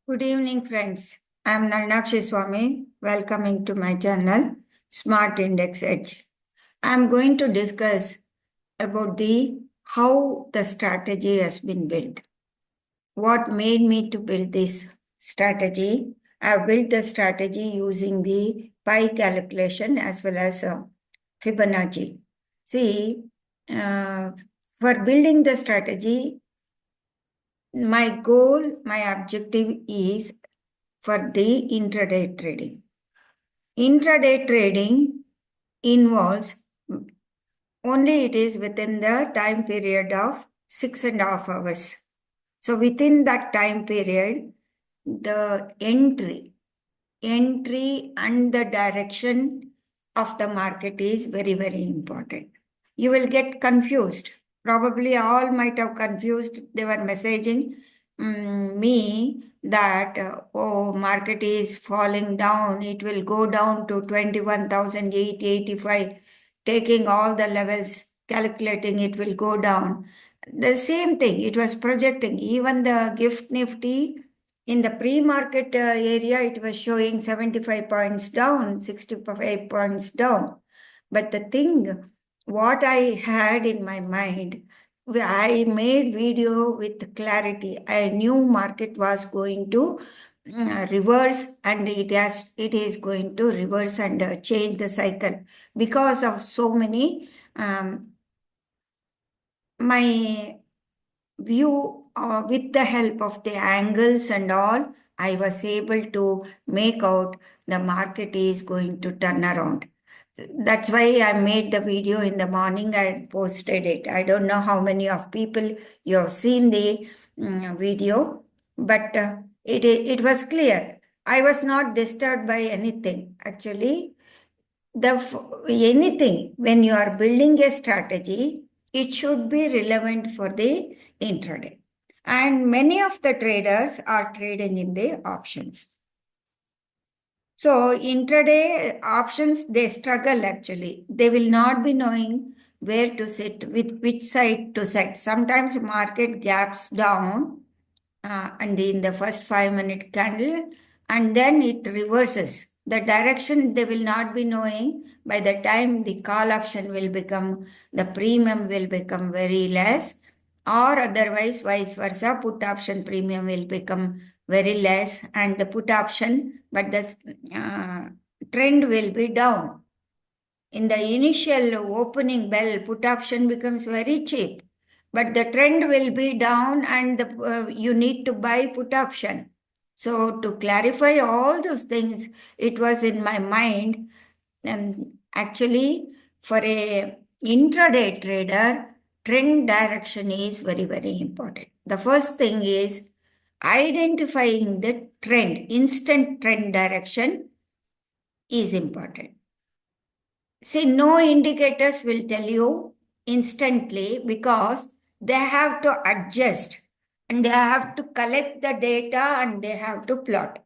Good evening, friends. I'm Nalnakshi Swami, welcoming to my channel, Smart Index Edge. I'm going to discuss about the how the strategy has been built. What made me to build this strategy? I've built the strategy using the pi calculation as well as Fibonacci. See, uh, for building the strategy, my goal, my objective is for the intraday trading. Intraday trading involves only it is within the time period of 6.5 hours. So within that time period, the entry and the direction of the market is very, very important. You will get confused. Probably all might have confused. They were messaging me that, oh, market is falling down. It will go down to 21,885, taking all the levels, calculating it will go down. The same thing, it was projecting. Even the gift Nifty in the pre-market area, it was showing 75 points down, 65 points down. But the thing, what I had in my mind, I made video with clarity. I knew market was going to reverse, and it is going to reverse and change the cycle because of so many my view with the help of the angles and all, I was able to make out the market is going to turn around. That's why I made the video in the morning and posted it. I don't know how many of people you have seen the video, but it was clear. I was not disturbed by anything. Actually, anything when you are building a strategy, it should be relevant for the intraday. And many of the traders are trading in the options. So intraday options, they struggle actually. They will not be knowing where to sit, with which side to set. Sometimes market gaps down and in the first 5 minute candle, and then it reverses. The direction they will not be knowing. By the time the call option will become, the premium will become very less, or otherwise vice versa, put option premium will become very less, and the put option, but the trend will be down. In the initial opening bell, put option becomes very cheap, but the trend will be down, and you need to buy put option. So to clarify all those things, it was in my mind. And actually, for a intraday trader, trend direction is very, very important. The first thing is identifying the trend, instant trend direction is important. See, no indicators will tell you instantly because they have to adjust and they have to collect the data and they have to plot.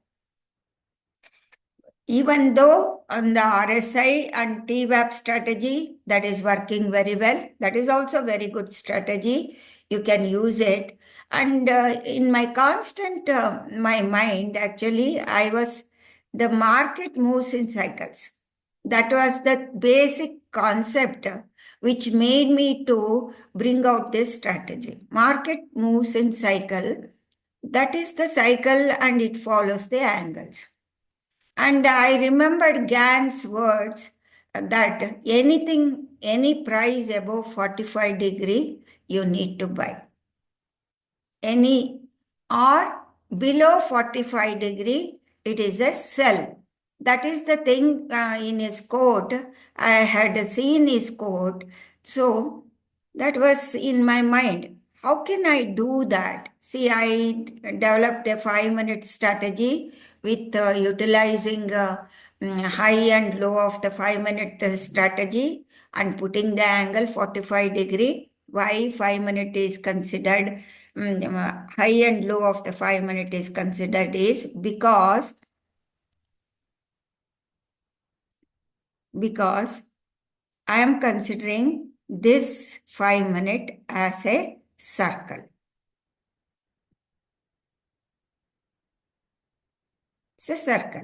Even though on the RSI and TWAP strategy, that is working very well, that is also very good strategy. You can use it. And in my constant, my mind, actually, the market moves in cycles. That was the basic concept which made me to bring out this strategy. Market moves in cycle. That is the cycle and it follows the angles. And I remembered Gann's words that any price above 45 degree, you need to buy. Any or below 45 degree, it is a sell. That is the thing in his quote. I had seen his quote. So that was in my mind. How can I do that? See, I developed a 5 minute strategy with utilizing high and low of the 5 minute strategy and putting the angle 45 degree. Why 5 minute is considered high and low of the 5 minute is considered is because I am considering this 5 minute as a circle. It's a circle.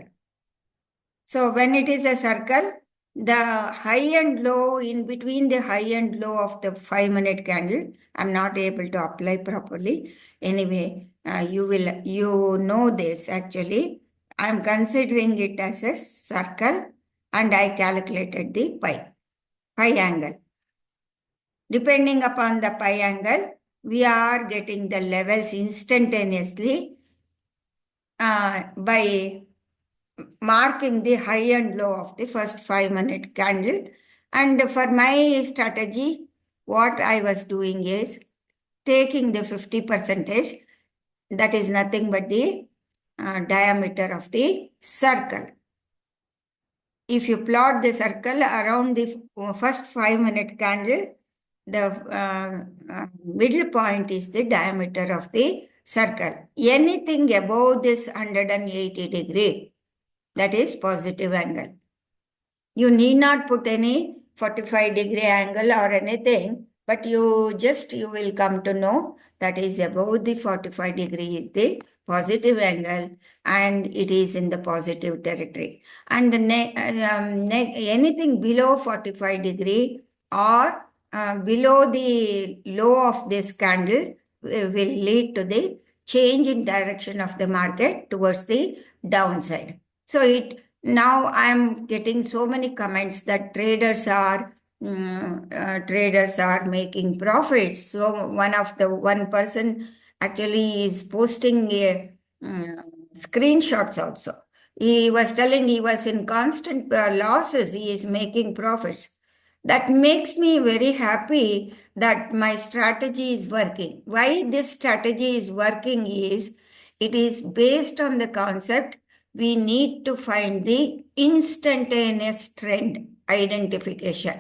So when it is a circle, the high and low, in between the high and low of the 5-minute candle, I'm not able to apply properly. Anyway, you know this actually. I'm considering it as a circle and I calculated the pi angle. Depending upon the pi angle, we are getting the levels instantaneously by marking the high and low of the first 5-minute candle. And for my strategy, what I was doing is taking the 50%, that is nothing but the diameter of the circle. If you plot the circle around the first 5-minute candle, the middle point is the diameter of the circle. Anything above this 180 degree, that is positive angle. You need not put any 45-degree angle or anything, but you will come to know that is above the 45 degree is the positive angle and it is in the positive territory. And the anything below 45 degree or below the low of this candle will lead to the change in direction of the market towards the downside. So now I'm getting so many comments that traders are making profits. So one person actually is posting screenshots also. He was telling he was in constant losses. He is making profits. That makes me very happy that my strategy is working. Why this strategy is working is it is based on the concept we need to find the instantaneous trend identification.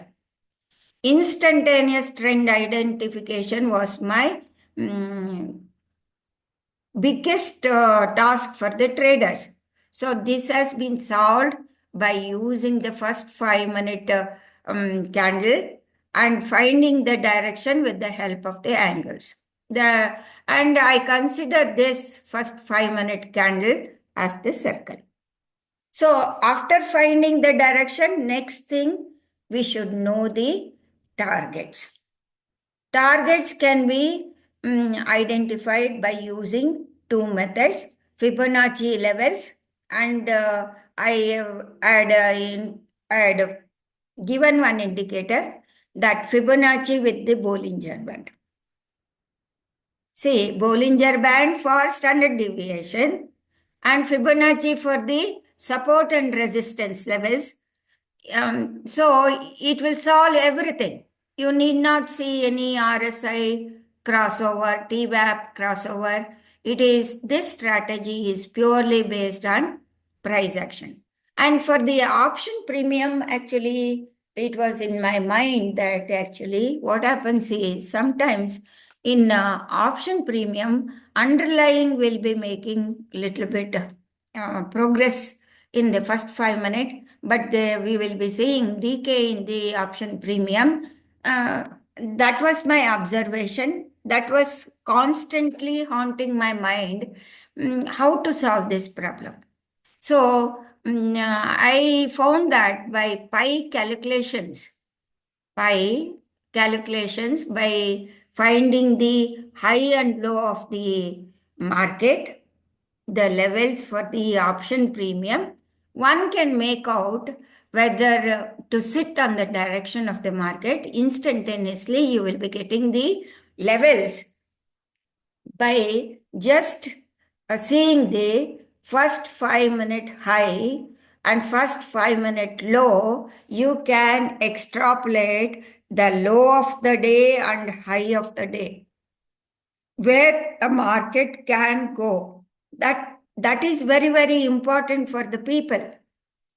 Instantaneous trend identification was my biggest task for the traders. So this has been solved by using the first 5-minute candle and finding the direction with the help of the angles. And I consider this first 5-minute candle as the circle. So after finding the direction, next thing we should know the targets. Targets can be identified by using two methods, Fibonacci levels, and I had given one indicator, that Fibonacci with the Bollinger Band. See, Bollinger Band for standard deviation and Fibonacci for the support and resistance levels. So it will solve everything. You need not see any RSI crossover, TWAP crossover. This strategy is purely based on price action. And for the option premium, actually, it was in my mind that actually what happens is sometimes in option premium, underlying will be making little bit progress in the first 5 minutes, but we will be seeing decay in the option premium. That was my observation. That was constantly haunting my mind, how to solve this problem. So I found that by by finding the high and low of the market, the levels for the option premium, one can make out whether to sit on the direction of the market. Instantaneously, you will be getting the levels by just seeing the first 5-minute high and first 5-minute low. You can extrapolate the low of the day and high of the day, where a market can go. That is very, very important for the people.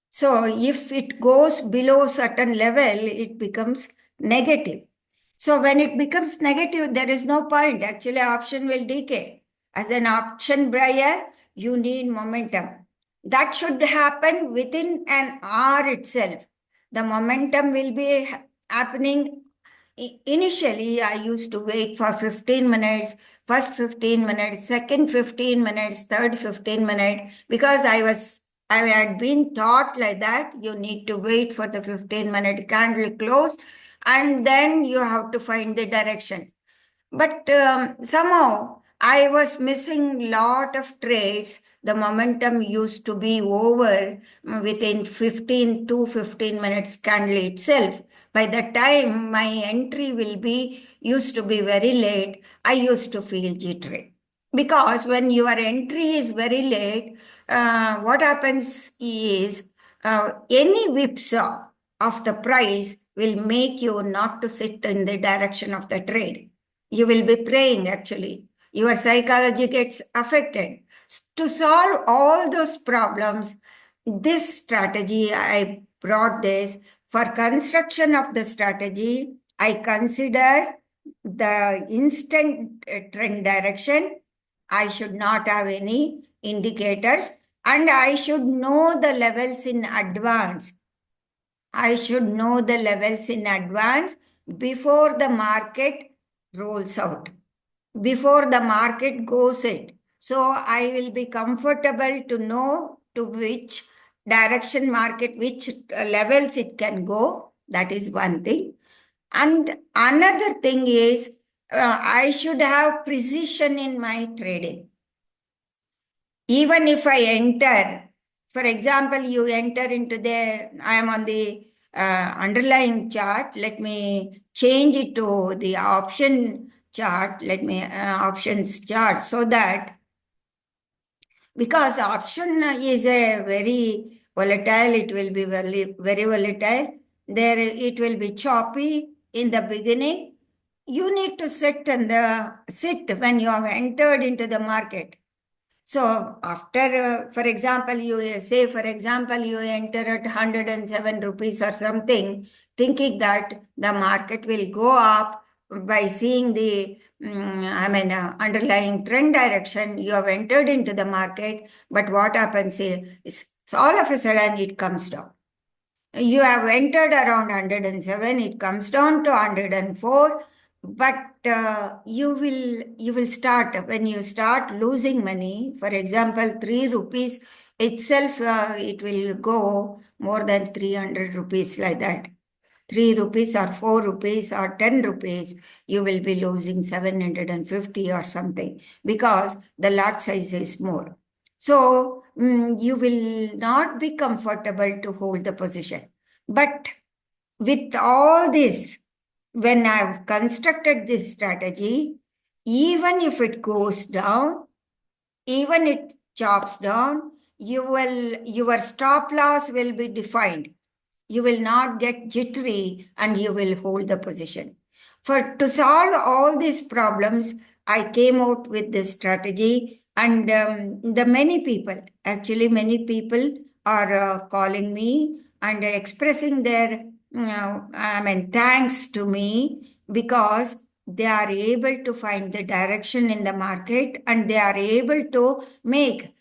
So if it goes below certain level, it becomes negative. So when it becomes negative, there is no point. Actually, option will decay. As an option buyer, you need momentum. That should happen within an hour itself. The momentum will be happening Initially, I used to wait for 15 minutes, first 15 minutes, second 15 minutes, third 15 minutes, because I had been taught like that. You need to wait for the 15-minute candle close, and then you have to find the direction. But somehow I was missing lot of trades. The momentum used to be over within 15 to 15 minutes candle itself. By the time my entry will be used to be very late, I used to feel jittery. Because when your entry is very late, what happens is any whipsaw of the price will make you not to sit in the direction of the trade. You will be praying actually. Your psychology gets affected. To solve all those problems, this strategy, I brought this. For construction of the strategy, I considered the instant trend direction. I should not have any indicators, and I should know the levels in advance. I should know the levels in advance before the market rolls out, before the market goes it. So I will be comfortable to know to which direction market, which levels it can go. That is one thing. And another thing is, I should have precision in my trading. Even if I enter, for example, you enter into I am on the underlying chart. Let me change it to the option chart. Let me options chart, so that, because option is a very volatile, it will be very, very volatile. There it will be choppy in the beginning. You need to sit when you have entered into the market. So after, for example, you enter at 107 rupees or something, thinking that the market will go up by seeing the underlying trend direction. You have entered into the market, but what happens is all of a sudden it comes down. You have entered around 107, it comes down to 104, but you will start, when you start losing money, for example, 3 rupees itself, it will go more than 300 rupees, like that. 3 rupees or 4 rupees or 10 rupees, you will be losing 750 or something, because the lot size is more. So you will not be comfortable to hold the position. But with all this, when I've constructed this strategy, even if it goes down, even it chops down, your stop loss will be defined. You will not get jittery, and you will hold the position. To solve all these problems, I came out with this strategy, and many people are calling me and expressing their, thanks to me, because they are able to find the direction in the market, and they are able to make,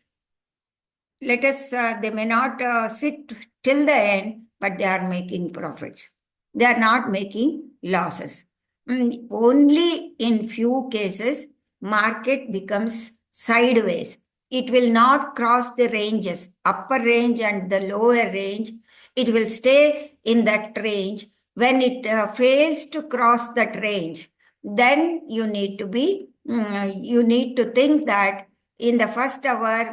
they may not sit till the end, but they are making profits. They are not making losses. Only in few cases, market becomes sideways. It will not cross the ranges, upper range and the lower range. It will stay in that range. When it fails to cross that range, then you need to think that within the first hour,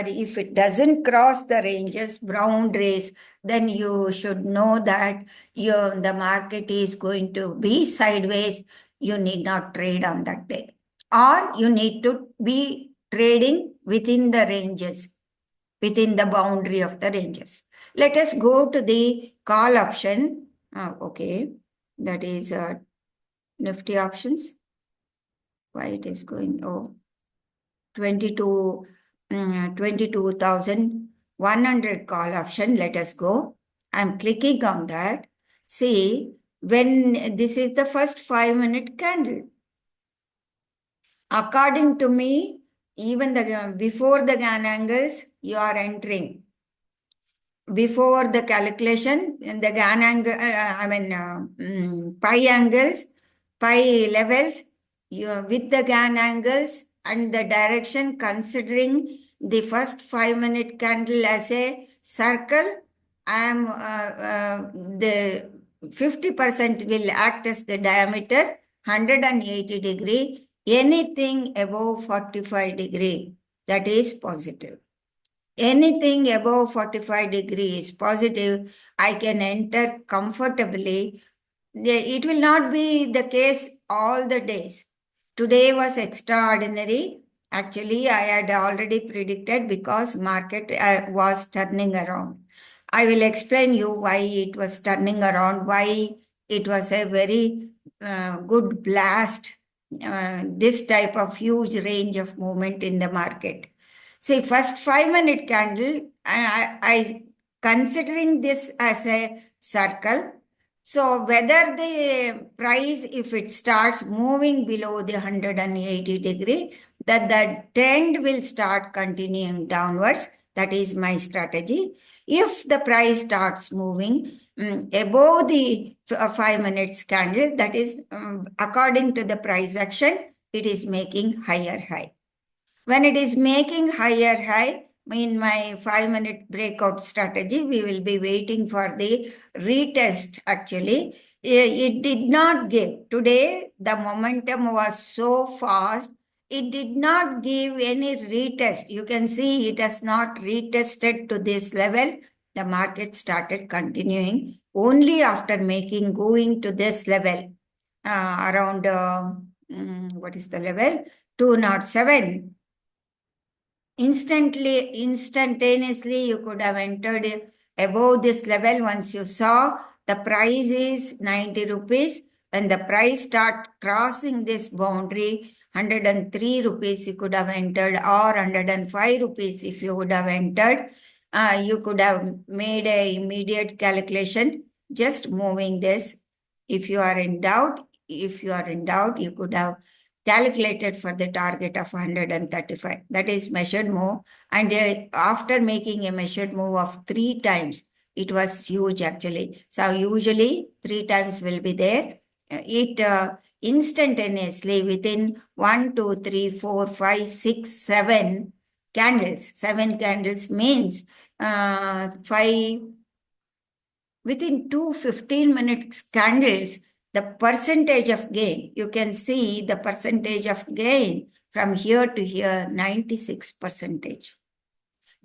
if it doesn't cross the ranges, boundaries, then you should know that the market is going to be sideways. You need not trade on that day. Or you need to be trading within the ranges, within the boundary of the ranges. Let us go to the call option. Okay, that is Nifty options. Why it is going? 22,100 call option. Let us go. I'm clicking on that. See, when this is the first 5-minute candle. According to me, even before the Gann angles, you are entering. before the calculation, the GAN angle, pi angles, pi levels, with the GAN angles and the direction, considering the first 5-minute candle as a circle, I am the 50% will act as the diameter, 180 degree, anything above 45 degree, that is positive. Anything above 45 degrees positive, I can enter comfortably. It will not be the case all the days. Today was extraordinary. Actually, I had already predicted because market was turning around. I will explain you why it was turning around, why it was a very good blast, this type of huge range of movement in the market. See, first 5-minute candle, I considering this as a circle. So whether the price, if it starts moving below the 180 degree, that the trend will start continuing downwards. That is my strategy. If the price starts moving above the 5 minutes candle, that is according to the price action, it is making higher high. When it is making higher high, in my 5-minute breakout strategy, we will be waiting for the retest actually. It did not give. Today, the momentum was so fast, it did not give any retest. You can see it has not retested to this level. The market started continuing only after going to this level, around, what is the level? 207. Instantaneously, you could have entered above this level. Once you saw the price is 90 rupees, when the price start crossing this boundary, 103 rupees you could have entered, or 105 rupees if you would have entered. You could have made a immediate calculation just moving this. If you are in doubt, you could have calculated for the target of 135. That is measured move. And after making a measured move of 3 times, it was huge actually. So usually 3 times will be there. It instantaneously within 1, 2, 3, 4, 5, 6, 7 candles. 7 candles means 5 within 2 15-minute candles, the percentage of gain, you can see the percentage of gain from here to here, 96%.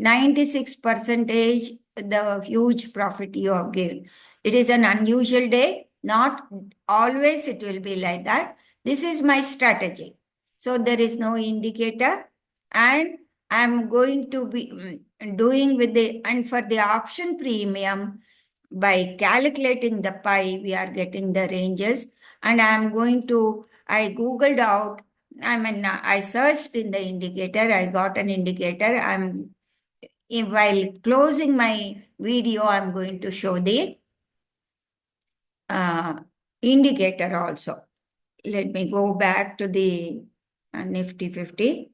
96%, the huge profit you have given. It is an unusual day. Not always it will be like that. This is my strategy. So there is no indicator, and I'm going to be doing with and for the option premium, by calculating the pi, we are getting the ranges. And I Googled out, I searched in the indicator, I got an indicator. While closing my video, I'm going to show the indicator also. Let me go back to the Nifty 50.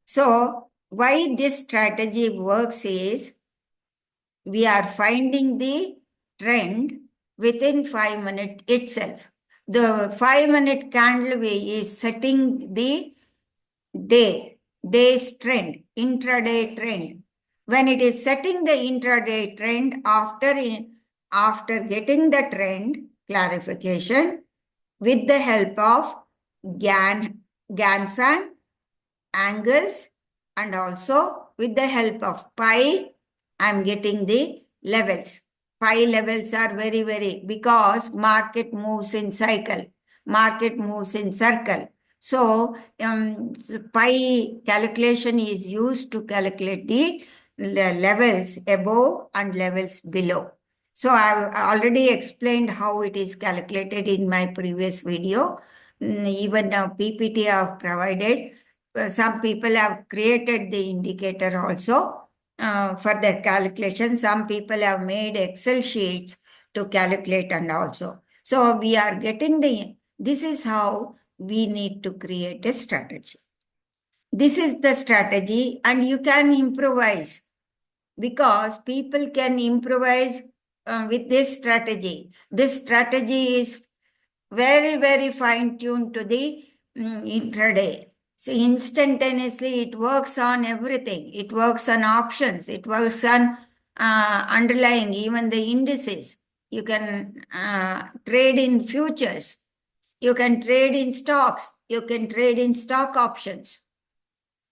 So why this strategy works is, we are finding the trend within 5 minutes itself. The 5-minute candle is setting the day's trend, intraday trend. When it is setting the intraday trend, after getting the trend clarification with the help of GAN fan angles, and also with the help of pi, I'm getting the levels. Pi levels are very, because market moves in cycle, market moves in circle. So pi calculation is used to calculate the levels above and levels below. So I've already explained how it is calculated in my previous video. Even now PPT I have provided. Some people have created the indicator also for their calculation. Some people have made Excel sheets to calculate and also. So we are getting this is how we need to create a strategy. This is the strategy, and you can improvise. because people can improvise with this strategy. This strategy is very, very fine-tuned to the intraday. So instantaneously, it works on everything. It works on options. It works on underlying, even the indices. You can trade in futures. You can trade in stocks. You can trade in stock options.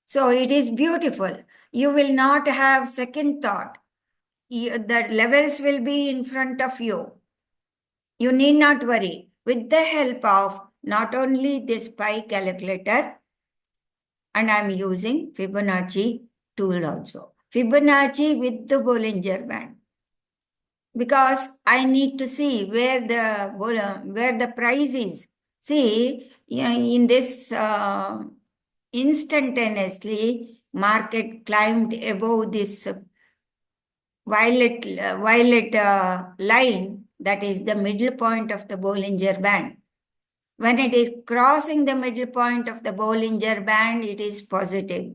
So it is beautiful. You will not have second thought. The levels will be in front of you. You need not worry. With the help of not only this pie calculator, and I'm using Fibonacci tool also. Fibonacci with the Bollinger Band. Because I need to see where the price is. See, in this instantaneously, market climbed above this violet line, that is the middle point of the Bollinger Band. When it is crossing the middle point of the Bollinger Band, it is positive.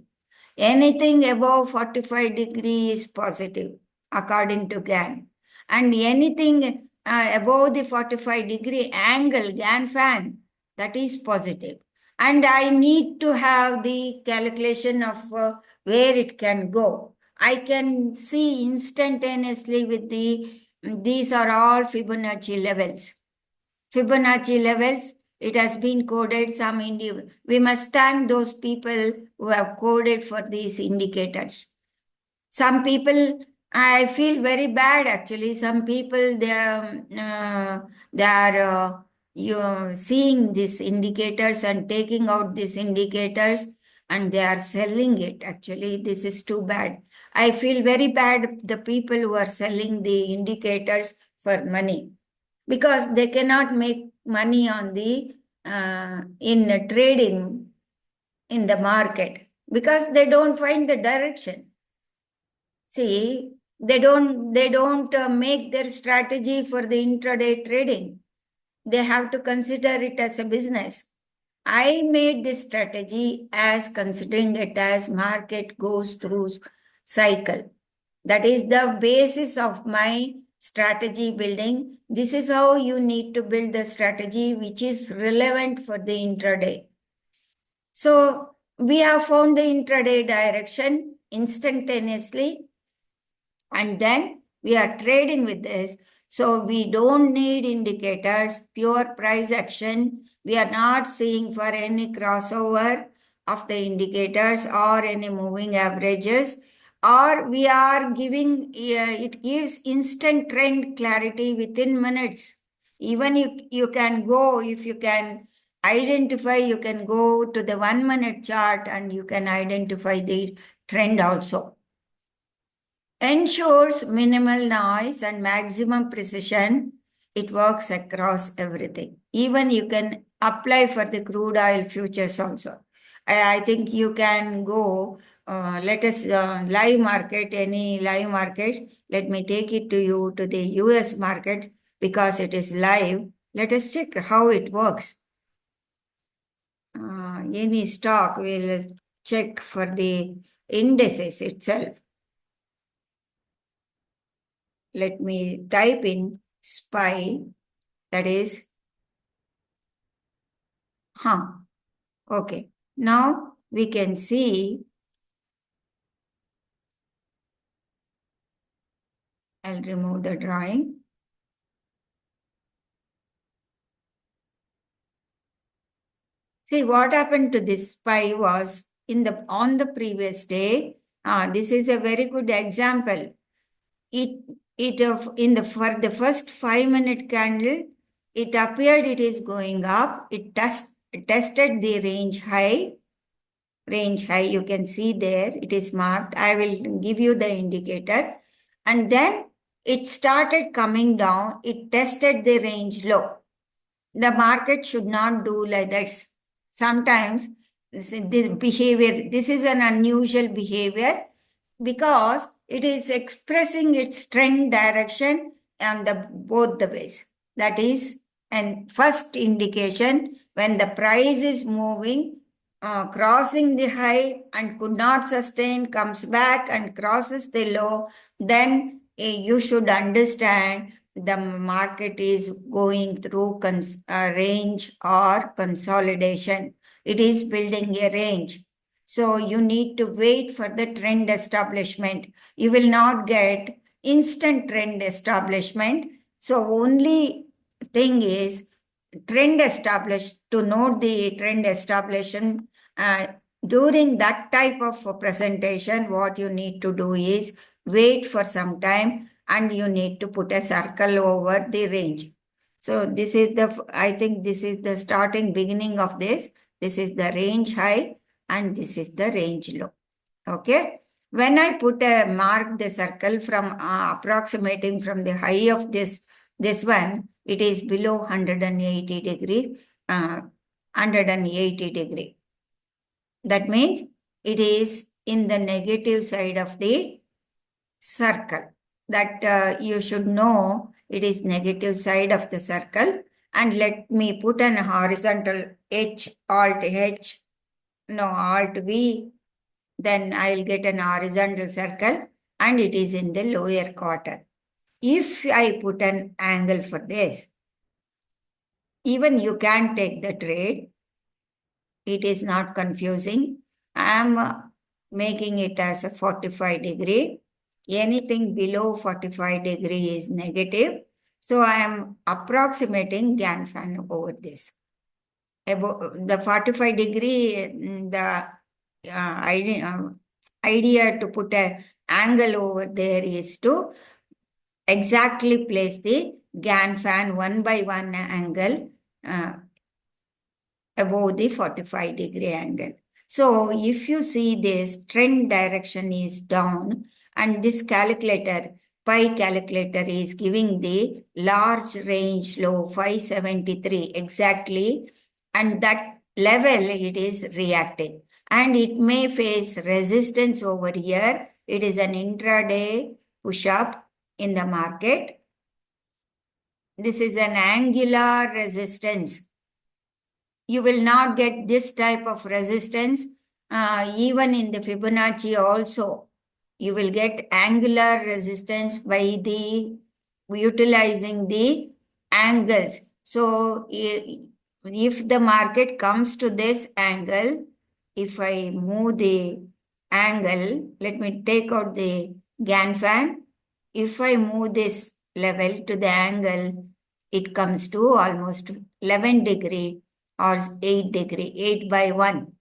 Anything above 45 degrees is positive, according to GAN. And anything above the 45 degree angle, GAN fan, that is positive. And I need to have the calculation of where it can go. I can see instantaneously with these are all Fibonacci levels. Fibonacci levels, it has been coded some we must thank those people who have coded for these indicators. Some people, I feel very bad actually. Some people they are seeing these indicators and taking out these indicators and they are selling it. Actually, this is too bad. I feel very bad the people who are selling the indicators for money, because they cannot make money on the in trading in the market, because they don't find the direction. See, they don't make their strategy for the intraday trading. They have to consider it as a business. I made this strategy as considering it as market goes through cycle. That is the basis of my strategy building. This is how you need to build the strategy which is relevant for the intraday. So we have found the intraday direction instantaneously, and then we are trading with this. So we don't need indicators, pure price action. We are not seeing for any crossover of the indicators or any moving averages, or we are giving, it gives instant trend clarity within minutes. Even you can go, if you can identify, you can go to the 1 minute chart and you can identify the trend also. Ensures minimal noise and maximum precision. It works across everything. Even you can apply for the crude oil futures also. I think you can go, let us live market, any live market. Let me take it to you to the US market because it is live. Let us check how it works. Any stock, we'll check for the indices itself. Let me type in SPY, that is, okay. Now we can see, I'll remove the drawing. See what happened to this SPY was on the previous day. This is a very good example. For the first 5-minute candle, it appeared it is going up. It tested the range high. You can see there, it is marked. I will give you the indicator. And then it started coming down. It tested the range low. The market should not do like that. Sometimes this behavior, this is an unusual behavior because it is expressing its trend direction and both the ways. That is an first indication when the price is moving crossing the high and could not sustain, comes back and crosses the low, then you should understand the market is going through range or consolidation. It is building a range. So you need to wait for the trend establishment. You will not get instant trend establishment. So only thing is trend established to note the trend establishment during that type of presentation. What you need to do is wait for some time and you need to put a circle over the range. So this is I think this is the starting beginning of this. This is the range high and this is the range low. Okay. When I mark the circle from approximating from the high of this one, it is below 180 degrees, 180 degree. That means it is in the negative side of the circle. That you should know it is negative side of the circle. And let me put an horizontal H, Alt H, no, Alt V. Then I'll get an horizontal circle and it is in the lower quarter. If I put an angle for this, even you can take the trade. It is not confusing. I am making it as a 45 degree. Anything below 45 degree is negative. So I am approximating Ganfan over this. About the 45 degree, the idea to put an angle over there is to exactly place the Ganfan one by one angle above the 45 degree angle. So if you see this trend direction is down and this calculator, pi calculator is giving the large range low 573 exactly, and that level it is reacting and it may face resistance over here. It is an intraday push up in the market. This is an angular resistance. You will not get this type of resistance even in the Fibonacci also. You will get angular resistance by utilizing the angles. So if the market comes to this angle, if I move the angle, let me take out the Ganfan. If I move this level to the angle, it comes to almost 11 degree or 8 degree, 8 by 1.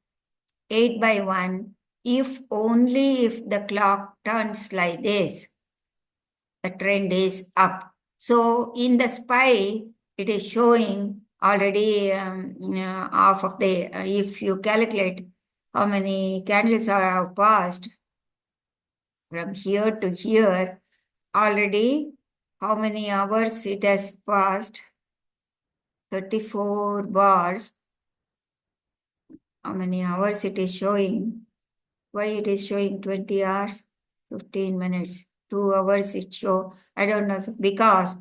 8 by 1, if only if the clock turns like this, the trend is up. So in the SPY, it is showing already half of the, if you calculate how many candles have passed from here to here, already how many hours it has passed? 34 bars. How many hours it is showing? Why it is showing 20 hours, 15 minutes, 2 hours it show. I don't know, because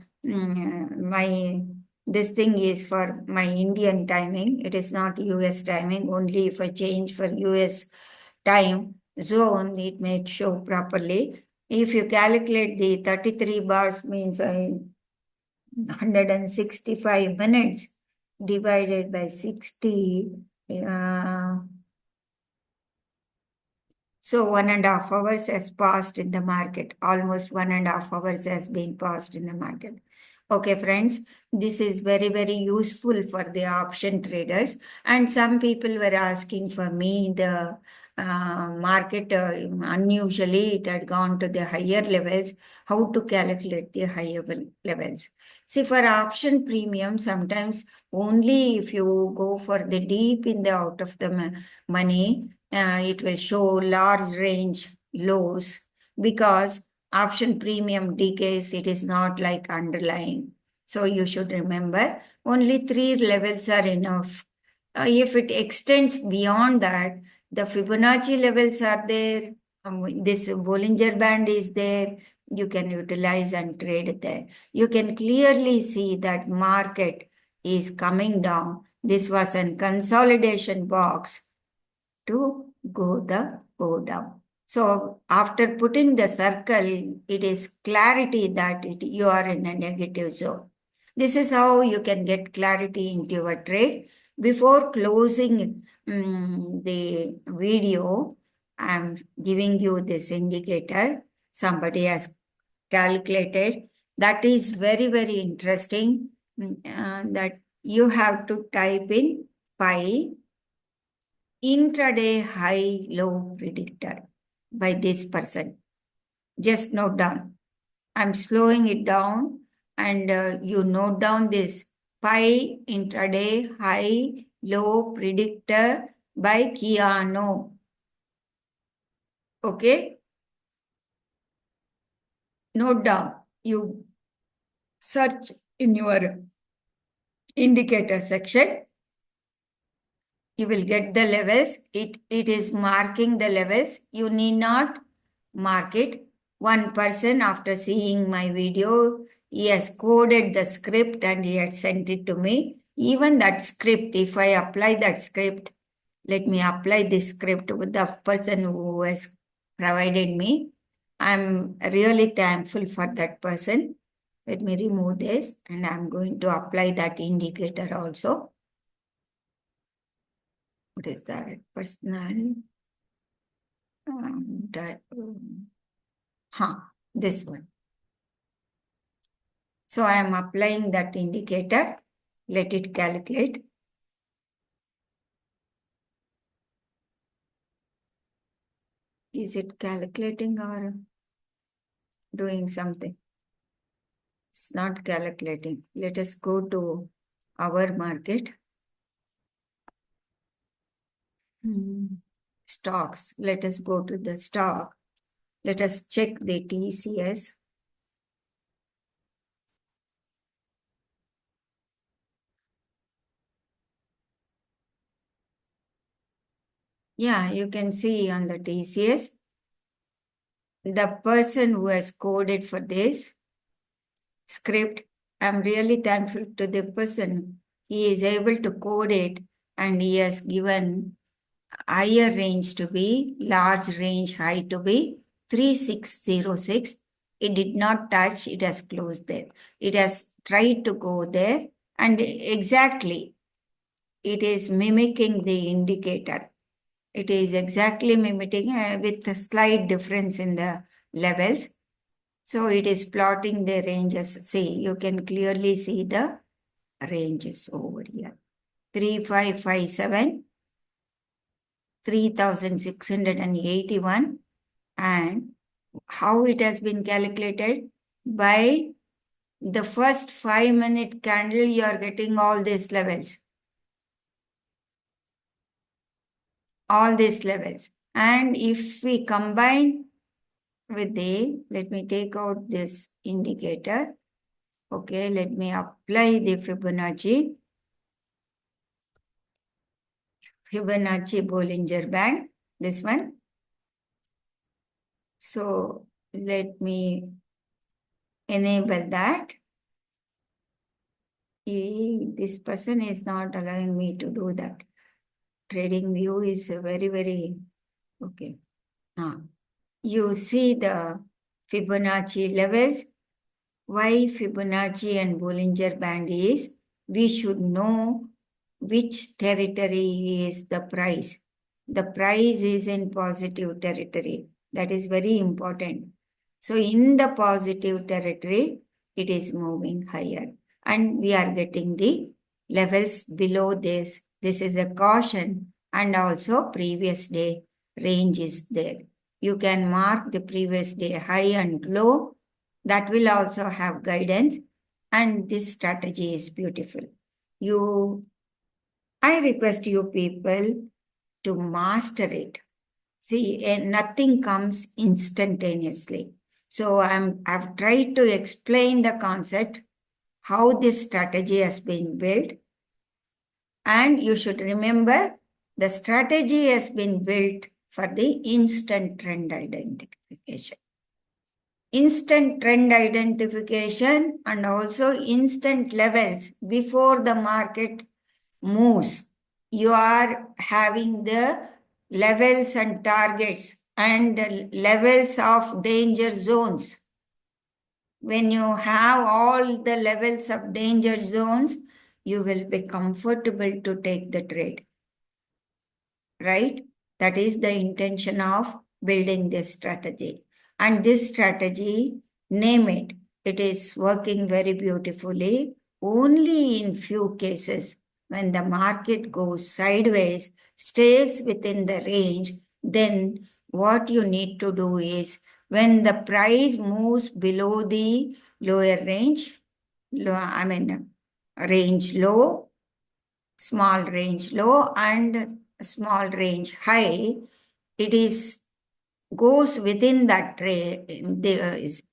this thing is for my Indian timing. It is not US timing. Only if I change for US time zone, it may show properly. If you calculate the 33 bars means 165 minutes divided by 60, so 1.5 hours has passed in the market. Almost 1.5 hours has been passed in the market. Okay, friends, this is very, very useful for the option traders. And some people were asking for me the market, unusually it had gone to the higher levels, how to calculate the higher levels. See, for option premium, sometimes only if you go for the deep in the out of the money, it will show large range lows, because option premium decays, it is not like underlying. So you should remember only 3 levels are enough. If it extends beyond that, the Fibonacci levels are there, this Bollinger Band is there, you can utilize and trade there. You can clearly see that market is coming down. This was a consolidation box. to go down. So after putting the circle, it is clarity that you are in a negative zone. This is how you can get clarity into your trade. Before closing the video, I'm giving you this indicator. Somebody has calculated. That is very, very interesting. That you have to type in pi intraday high low predictor by this person. Just note down. I'm slowing it down and you note down this pi intraday high low predictor by Keanu. Okay? Note down. You search in your indicator section. You will get the levels. It is marking the levels. You need not mark it. One person, after seeing my video, he has coded the script and he had sent it to me. Even that script, if I apply that script, let me apply this script with the person who has provided me. I'm really thankful for that person. Let me remove this and I'm going to apply that indicator also. What is that? Personal. This one. So I am applying that indicator. Let it calculate. Is it calculating or doing something? It's not calculating. Let us go to our market. Stocks. Let us go to the stock. Let us check the TCS. Yeah, you can see on the TCS, the person who has coded for this script, I'm really thankful to the person. He is able to code it and he has given higher range to be, large range high to be 3606. It did not touch, it has closed there. It has tried to go there and exactly it is mimicking the indicator. It is exactly mimicking with a slight difference in the levels. So it is plotting the ranges. See, you can clearly see the ranges over here. 3557, 3681, and how it has been calculated by the first 5-minute candle, you are getting all these levels. All these levels. And if we combine with let me take out this indicator. Okay, let me apply the Fibonacci Bollinger Band, this one. So let me enable that. This person is not allowing me to do that. Trading view is very, very, okay. You see the Fibonacci levels. Why Fibonacci and Bollinger Band is, we should know which territory is the price. The price is in positive territory. That is very important. So in the positive territory, it is moving higher. And we are getting the levels below this. This is a caution and also previous day range is there. You can mark the previous day high and low. That will also have guidance. And this strategy is beautiful. I request you people to master it. See, nothing comes instantaneously. So I've tried to explain the concept, how this strategy has been built. And you should remember, the strategy has been built for the instant trend identification. Instant trend identification and also instant levels before the market moves. You are having the levels and targets and levels of danger zones. When you have all the levels of danger zones, you will be comfortable to take the trade, right? That is the intention of building this strategy. And this strategy, name it, it is working very beautifully. Only in few cases, when the market goes sideways, stays within the range, then what you need to do is when the price moves below the lower range, range low, small range low and small range high, it is goes within that trades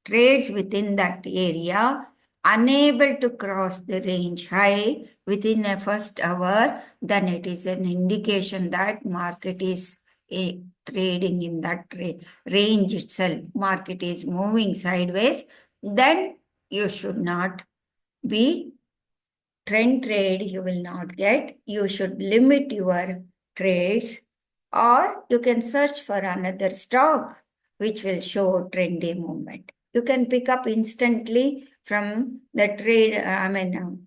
within that area, unable to cross the range high within a first hour, then it is an indication that market is trading in that range itself. Market is moving sideways, then you should not be trend trade, you will not get. You should limit your trades, or you can search for another stock which will show trendy movement. You can pick up instantly from the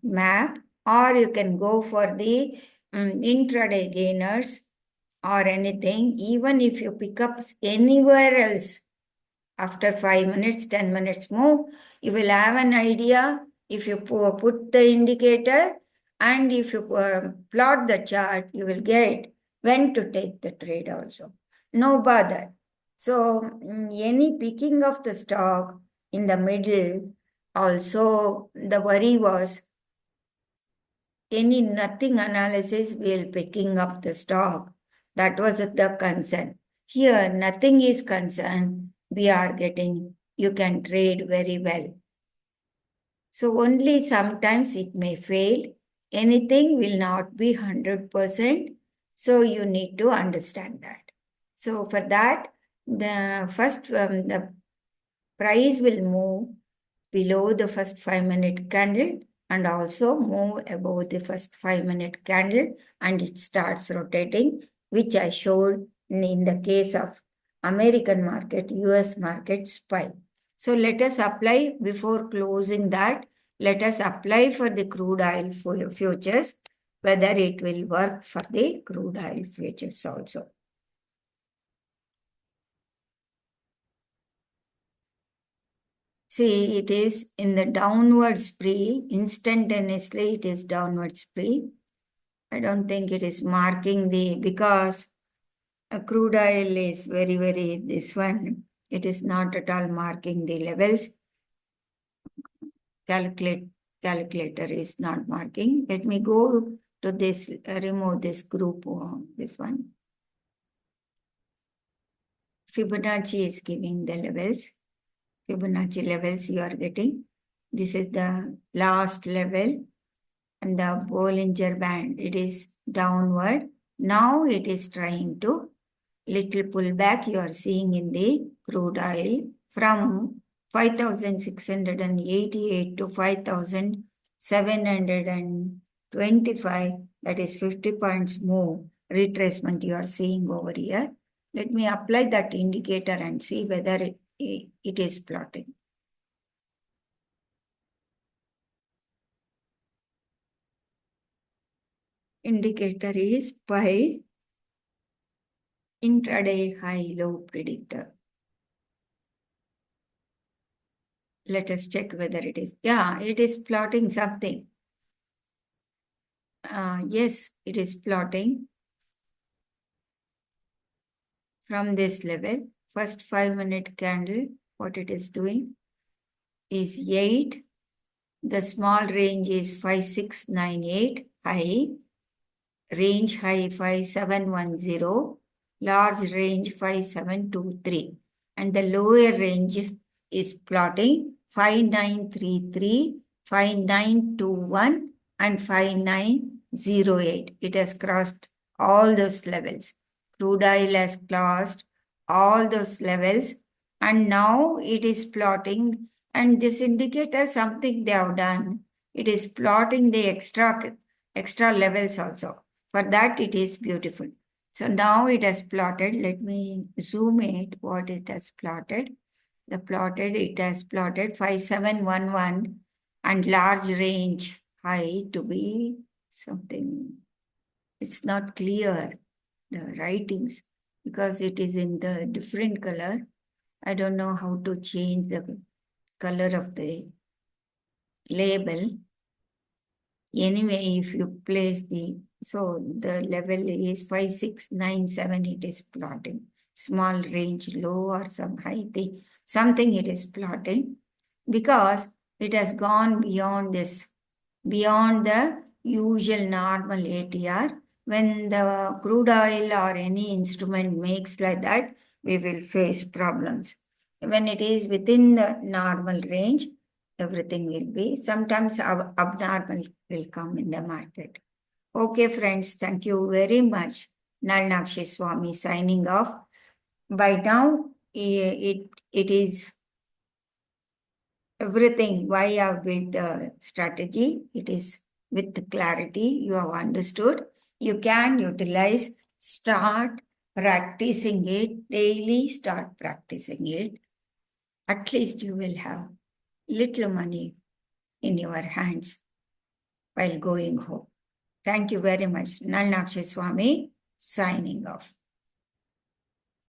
map, or you can go for the intraday gainers or anything. Even if you pick up anywhere else, after 5 minutes, 10 minutes move, you will have an idea if you put the indicator, and if you plot the chart, you will get when to take the trade also. No bother. So any picking of the stock in the middle, also the worry was any nothing analysis will picking up the stock. That was the concern. Here, nothing is concerned. We are getting, you can trade very well. So only sometimes it may fail. Anything will not be 100%. So you need to understand that. So for that, the first, the price will move below the first 5-minute candle and also move above the first 5-minute candle, and it starts rotating, which I showed in the case of American market, US market SPY. So let us apply before closing that. Let us apply for the crude oil futures, whether it will work for the crude oil futures also. See, it is in the downward spree, instantaneously it is downward spree. I don't think it is marking because a crude oil is very, this one, it is not at all marking the levels. Calculator is not marking. Let me go to this, remove this group, this one. Fibonacci is giving the levels. Fibonacci levels you are getting. This is the last level, and the Bollinger Band, it is downward. Now it is trying to little pullback you are seeing in the crude oil from 5,688 to 5,725. That is 50 points move retracement you are seeing over here. Let me apply that indicator and see whether it is plotting. Indicator is by intraday high-low predictor. Let us check whether it is. Yeah, it is plotting something. Yes, it is plotting from this level. First 5-minute candle, what it is doing is 8. The small range is 5698 high. Range high 5710. Large range 5723. And the lower range is plotting 5933, 5921 and 5908. It has crossed all those levels. Crude oil has crossed all those levels, and now it is plotting, and this indicator something they have done. It is plotting the extra levels also. For that it is beautiful. So now it has plotted. Let me zoom it, what it has plotted. It has plotted 5711 and large range high to be something. It's not clear, the writings, because it is in the different color. I don't know how to change the color of the label. Anyway, if you place so the level is 5697, it is plotting. Small range low or some high thing, something it is plotting, because it has gone beyond this, beyond the usual normal ATR. When the crude oil or any instrument makes like that, we will face problems. When it is within the normal range, everything will be. Sometimes abnormal will come in the market. Okay, friends, thank you very much. Nalnakshi Swami signing off. By now, it is everything why I have built the strategy. It is with clarity. You have understood. You can utilize, start practicing it daily, start practicing it. At least you will have little money in your hands while going home. Thank you very much. Nalnakshi Swami signing off.